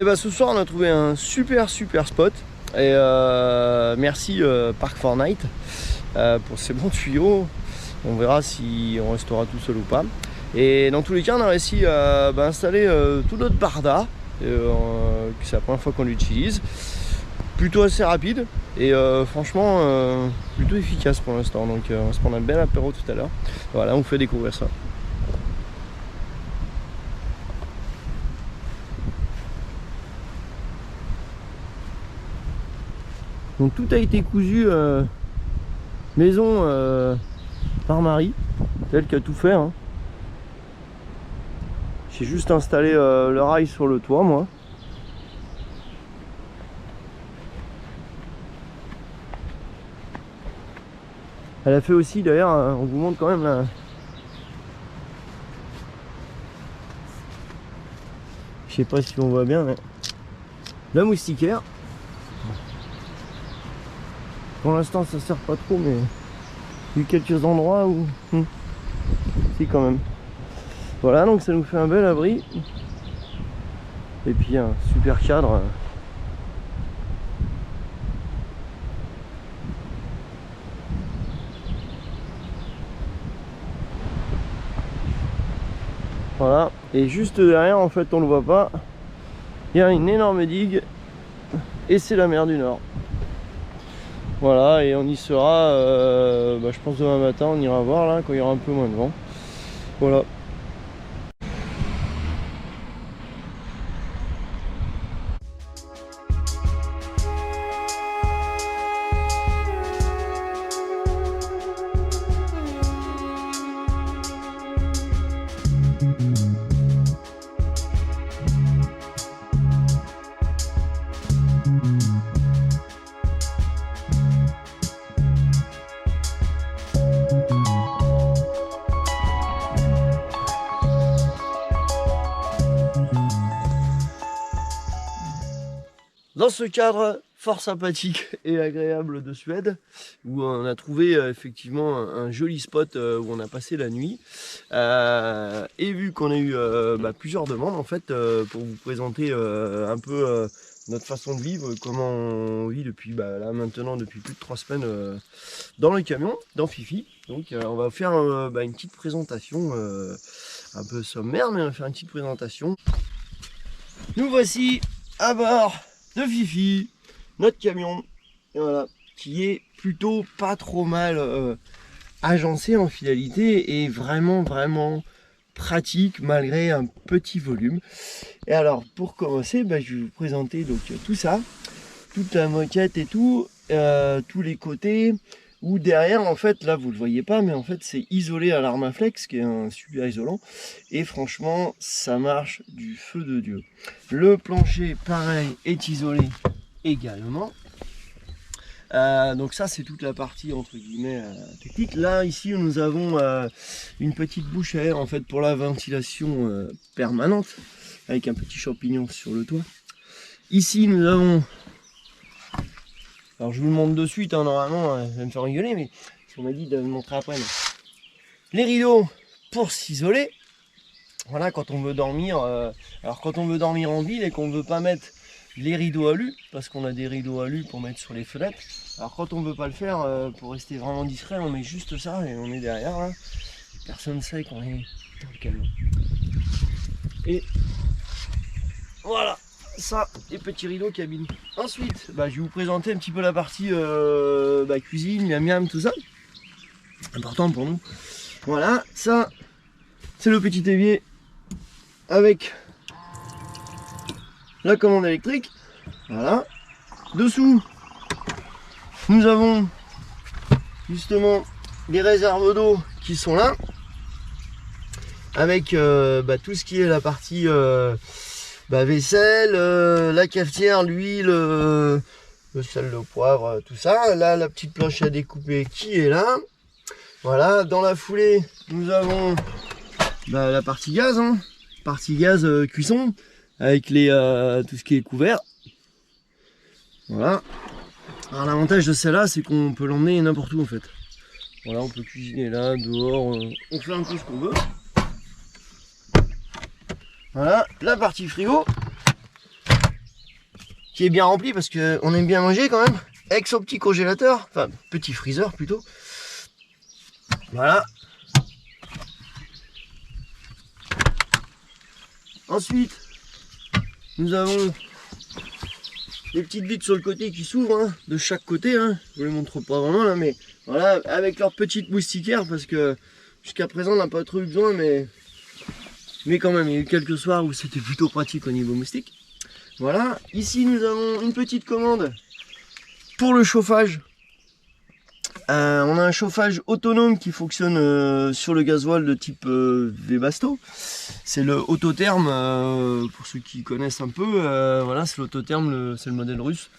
Et bah ce soir on a trouvé un super spot. Et merci Park Fortnite pour ces bons tuyaux. On verra si on restera tout seul ou pas. Et dans tous les cas on a réussi à installer tout notre barda. C'est la première fois qu'on l'utilise. Plutôt assez rapide et franchement plutôt efficace pour l'instant. Donc on va se prendre un bel apéro tout à l'heure. Voilà, on vous fait découvrir ça. Donc tout a été cousu maison par Marie, elle qui a tout fait. Hein. J'ai juste installé le rail sur le toit moi. Elle a fait aussi d'ailleurs, on vous montre quand même là. Je sais pas si on voit bien mais la moustiquaire. Pour l'instant ça sert pas trop mais il y a quelques endroits où si quand même. Voilà, donc ça nous fait un bel abri. Et puis un super cadre. Voilà, et juste derrière en fait on le voit pas. Il y a une énorme digue et c'est la mer du Nord. Voilà, et on y sera, je pense demain matin, on ira voir là quand il y aura un peu moins de vent. Voilà. Dans ce cadre fort sympathique et agréable de Suède, où on a trouvé effectivement un joli spot où on a passé la nuit, et vu qu'on a eu plusieurs demandes en fait pour vous présenter un peu notre façon de vivre, comment on vit depuis là maintenant depuis plus de 3 semaines dans le camion, dans Fifi. Donc on va faire une petite présentation un peu sommaire, mais on va faire une petite présentation. Nous voici à bord de Fifi, notre camion, et voilà, qui est plutôt pas trop mal agencé en finalité et vraiment pratique malgré un petit volume. Et alors pour commencer, je vais vous présenter donc tout ça, toute la moquette et tout, tous les côtés, où derrière en fait là vous le voyez pas mais en fait c'est isolé à l'Armaflex qui est un super isolant et franchement ça marche du feu de Dieu. Le plancher pareil est isolé également. Donc ça c'est toute la partie entre guillemets technique. Là ici nous avons une petite bouche à air en fait pour la ventilation permanente avec un petit champignon sur le toit. Ici nous avons, alors je vous le montre de suite, hein, normalement je vais me faire rigoler mais on m'a dit de le montrer après. Mais... les rideaux pour s'isoler, voilà quand on veut dormir, alors quand on veut dormir en ville et qu'on ne veut pas mettre les rideaux alu, parce qu'on a des rideaux alu pour mettre sur les fenêtres, alors quand on ne veut pas le faire, pour rester vraiment discret, on met juste ça et on est derrière, là. Personne ne sait qu'on est dans le camion. Et voilà, ça, les petits rideaux cabine. Ensuite, je vais vous présenter un petit peu la partie cuisine, miam miam, tout ça. Important pour nous. Voilà, ça, c'est le petit évier avec la commande électrique. Voilà. Dessous, nous avons justement les réserves d'eau qui sont là. Avec tout ce qui est la partie vaisselle, la cafetière, l'huile, le sel, le poivre, tout ça. Là, la petite planche à découper qui est là. Voilà, dans la foulée, nous avons la partie gaz, hein. Partie gaz cuisson, avec les tout ce qui est couvert. Voilà. Alors l'avantage de celle-là, c'est qu'on peut l'emmener n'importe où en fait. Voilà, on peut cuisiner là, dehors, on fait un peu ce qu'on veut. Voilà, la partie frigo. qui est bien rempli parce qu'on aime bien manger quand même, avec son petit congélateur, enfin petit freezer plutôt. Voilà. Ensuite, nous avons des petites vitres sur le côté qui s'ouvrent, hein, de chaque côté. Hein. Je vous les montre pas vraiment là, mais voilà, avec leur petite moustiquaire parce que jusqu'à présent on n'a pas trop eu besoin, mais quand même, il y a eu quelques soirs où c'était plutôt pratique au niveau moustique. Voilà, ici nous avons une petite commande pour le chauffage. On a un chauffage autonome qui fonctionne sur le gasoil de type Webasto. C'est le Autotherm, pour ceux qui connaissent un peu. Voilà, c'est l'Autotherm, c'est le modèle russe.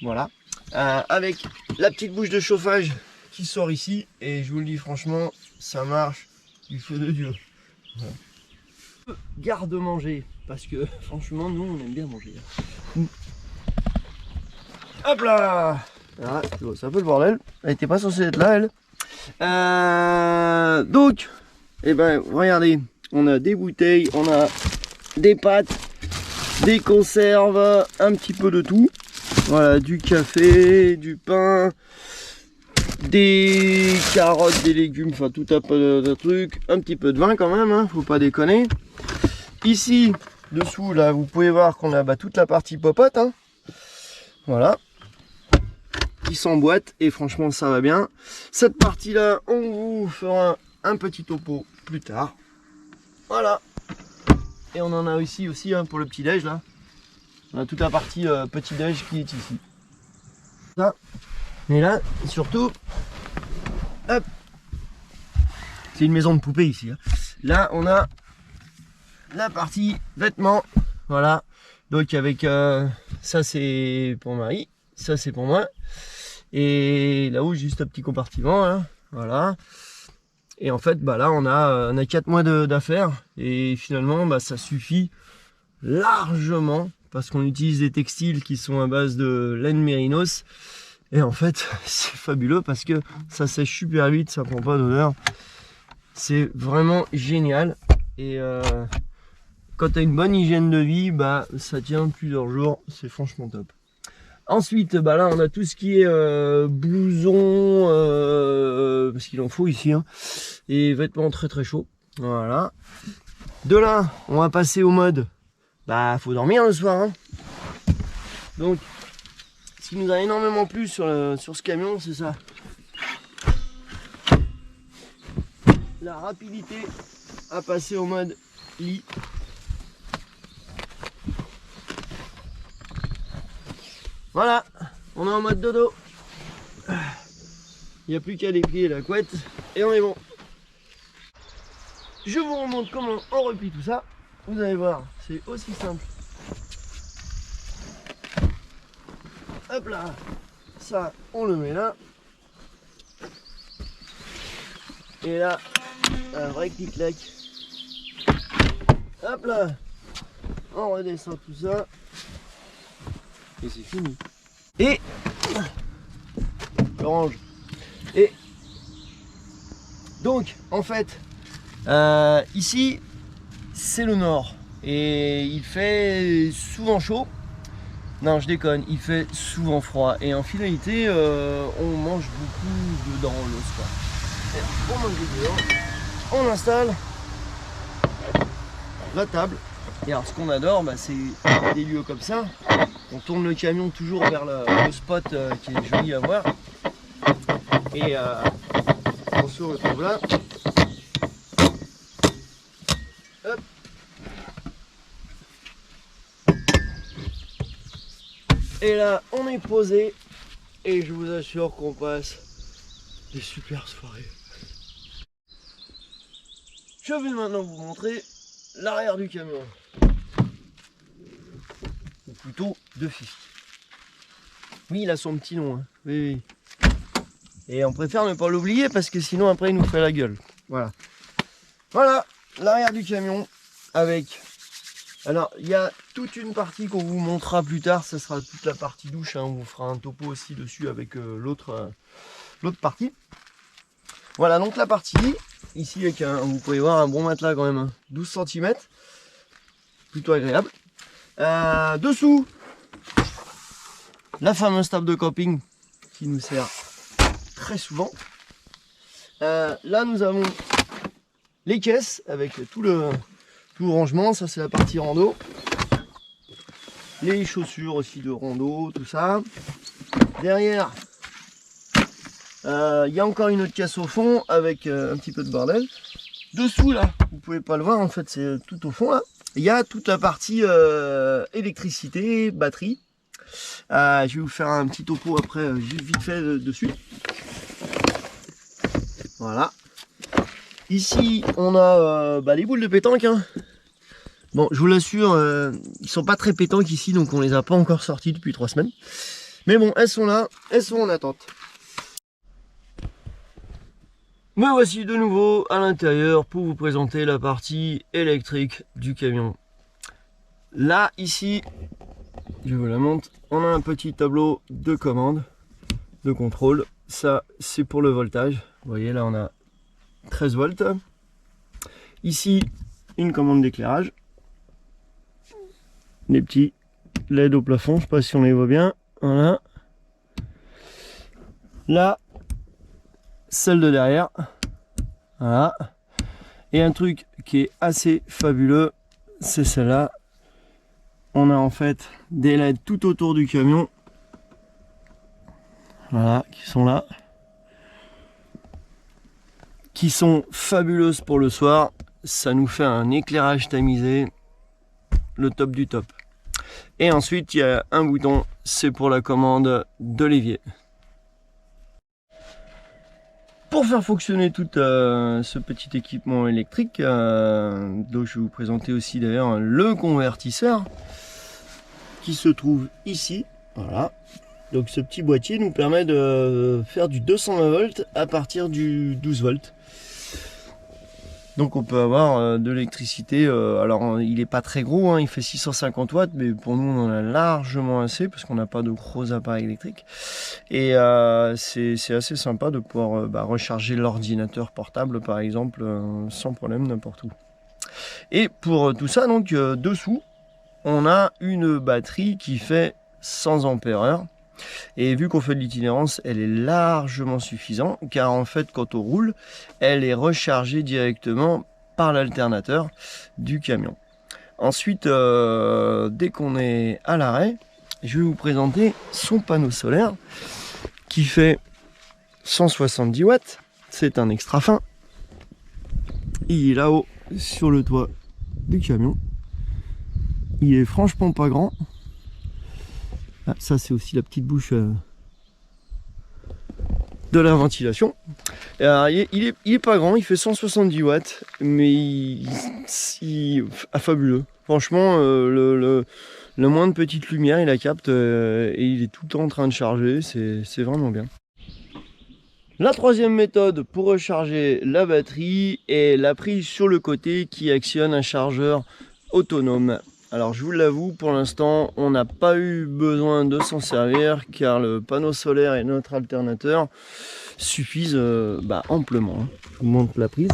Voilà, avec la petite bouche de chauffage qui sort ici. Et je vous le dis franchement, ça marche du feu de Dieu. Voilà. Garde-manger, parce que franchement, nous on aime bien manger. Hop là! Ah, c'est un peu le bordel, elle était pas censée être là elle. Donc, eh ben, regardez, on a des bouteilles, on a des pâtes, des conserves, un petit peu de tout. Voilà, du café, du pain, des carottes, des légumes, enfin tout un peu de trucs, un petit peu de vin quand même, hein, faut pas déconner. Ici, dessous, là, vous pouvez voir qu'on a toute la partie popote, hein. Voilà. Qui s'emboîte et franchement ça va bien. Cette partie là on vous fera un petit topo plus tard. Voilà. Et on en a aussi hein, pour le petit déj là. On a toute la partie petit déj qui est ici. Ça. Et là surtout, hop, c'est une maison de poupée ici. Hein. Là on a la partie vêtements. Voilà. Donc avec ça c'est pour Marie, ça c'est pour moi. Et là-haut juste un petit compartiment, hein, voilà. Et en fait, bah là on a 4 mois d'affaires et finalement bah, ça suffit largement parce qu'on utilise des textiles qui sont à base de laine mérinos. Et en fait, c'est fabuleux parce que ça sèche super vite, ça prend pas d'odeur. C'est vraiment génial. Et quand tu as une bonne hygiène de vie, bah ça tient plusieurs jours, c'est franchement top. Ensuite, bah là, on a tout ce qui est blouson, parce qu'il en faut ici, hein, et vêtements très très chauds. Voilà. De là, on va passer au mode, bah, faut dormir le soir. Hein. Donc, ce qui nous a énormément plu sur ce camion, c'est ça. La rapidité à passer au mode lit. Voilà, on est en mode dodo. Il n'y a plus qu'à déplier la couette et on est bon. Je vous remontre comment on replie tout ça. Vous allez voir, c'est aussi simple. Hop là, ça on le met là. Et là, un vrai clic-clac. Hop là, on redescend tout ça. Et c'est fini. Et je range. Et donc en fait ici c'est le nord et il fait souvent chaud. Non, je déconne, il fait souvent froid et en finalité on mange beaucoup dedans le soir. On mange dedans, on installe la table. Et alors ce qu'on adore, bah, c'est des lieux comme ça. On tourne le camion toujours vers le spot qui est joli à voir. Et on se retrouve là. Hop. Et là, on est posé. Et je vous assure qu'on passe des super soirées. Je vais maintenant vous montrer l'arrière du camion. Ou plutôt de Fifi. Oui, il a son petit nom. Hein. Oui, oui. Et on préfère ne pas l'oublier parce que sinon après il nous fait la gueule. Voilà. Voilà l'arrière du camion avec... Alors il y a toute une partie qu'on vous montrera plus tard. Ce sera toute la partie douche. Hein. On vous fera un topo aussi dessus avec l'autre partie. Voilà donc la partie ici avec vous pouvez voir un bon matelas quand même. Hein. 12 cm. Plutôt agréable. Dessous, la fameuse table de camping qui nous sert très souvent. Là nous avons les caisses avec tout le rangement, ça c'est la partie rando. Les chaussures aussi de rando, tout ça. Derrière, il y a encore une autre caisse au fond avec un petit peu de bordel. Dessous là, vous pouvez pas le voir en fait, c'est tout au fond là. Il y a toute la partie électricité, batterie. Je vais vous faire un petit topo après, vite fait dessus. Voilà. Ici, on a les boules de pétanque. Hein. Bon, je vous l'assure, ils sont pas très pétanques ici, donc on les a pas encore sortis depuis 3 semaines. Mais bon, elles sont là, elles sont en attente. Me voici de nouveau à l'intérieur pour vous présenter la partie électrique du camion. Là, ici, je vous la montre, on a un petit tableau de commande, de contrôle. Ça, c'est pour le voltage. Vous voyez, là, on a 13 volts. Ici, une commande d'éclairage. Des petits LED au plafond, je ne sais pas si on les voit bien. Voilà. Là, celle de derrière. Voilà. Et un truc qui est assez fabuleux, c'est celle-là. On a en fait des LED tout autour du camion. Voilà, qui sont là. Qui sont fabuleuses pour le soir. Ça nous fait un éclairage tamisé. Le top du top. Et ensuite, il y a un bouton, c'est pour la commande de l'évier. Pour faire fonctionner tout ce petit équipement électrique, donc je vais vous présenter aussi d'ailleurs le convertisseur qui se trouve ici. Voilà. Donc ce petit boîtier nous permet de faire du 220 volts à partir du 12 volts. Donc on peut avoir de l'électricité, alors il n'est pas très gros, hein, il fait 650 watts, mais pour nous on en a largement assez parce qu'on n'a pas de gros appareils électriques. Et c'est assez sympa de pouvoir recharger l'ordinateur portable par exemple sans problème n'importe où. Et pour tout ça, donc dessous, on a une batterie qui fait 100 ampères-heure. Et vu qu'on fait de l'itinérance, elle est largement suffisante car en fait quand on roule, elle est rechargée directement par l'alternateur du camion. Ensuite, dès qu'on est à l'arrêt, je vais vous présenter son panneau solaire qui fait 170 watts. C'est un extra fin. Il est là-haut sur le toit du camion. Il est franchement pas grand. Ah, ça c'est aussi la petite bouche de la ventilation. Alors, il est pas grand, il fait 170 watts, mais il est fabuleux. Franchement, le moins de petite lumière, il la capte et il est tout le temps en train de charger, c'est vraiment bien. La troisième méthode pour recharger la batterie est la prise sur le côté qui actionne un chargeur autonome. Alors je vous l'avoue, pour l'instant, on n'a pas eu besoin de s'en servir car le panneau solaire et notre alternateur suffisent amplement. Je vous montre la prise.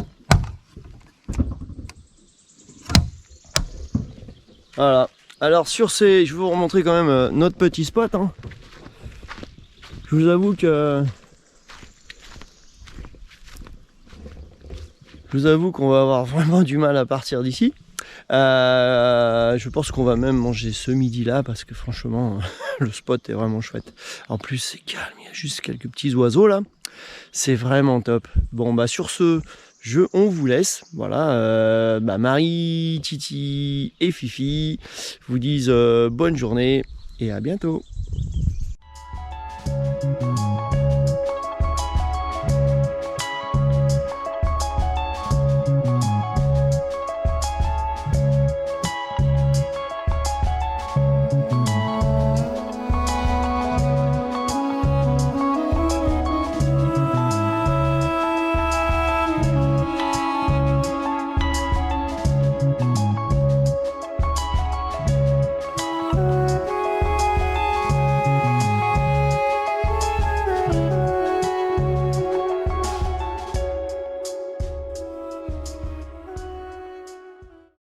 Voilà. Alors sur ces, je vais vous remontrer quand même notre petit spot. Hein. Je vous avoue que qu'on va avoir vraiment du mal à partir d'ici. Je pense qu'on va même manger ce midi là parce que franchement le spot est vraiment chouette. En plus c'est calme, il y a juste quelques petits oiseaux là. C'est vraiment top. Bon bah sur ce, on vous laisse. Voilà, Marie, Titi et Fifi vous disent bonne journée et à bientôt.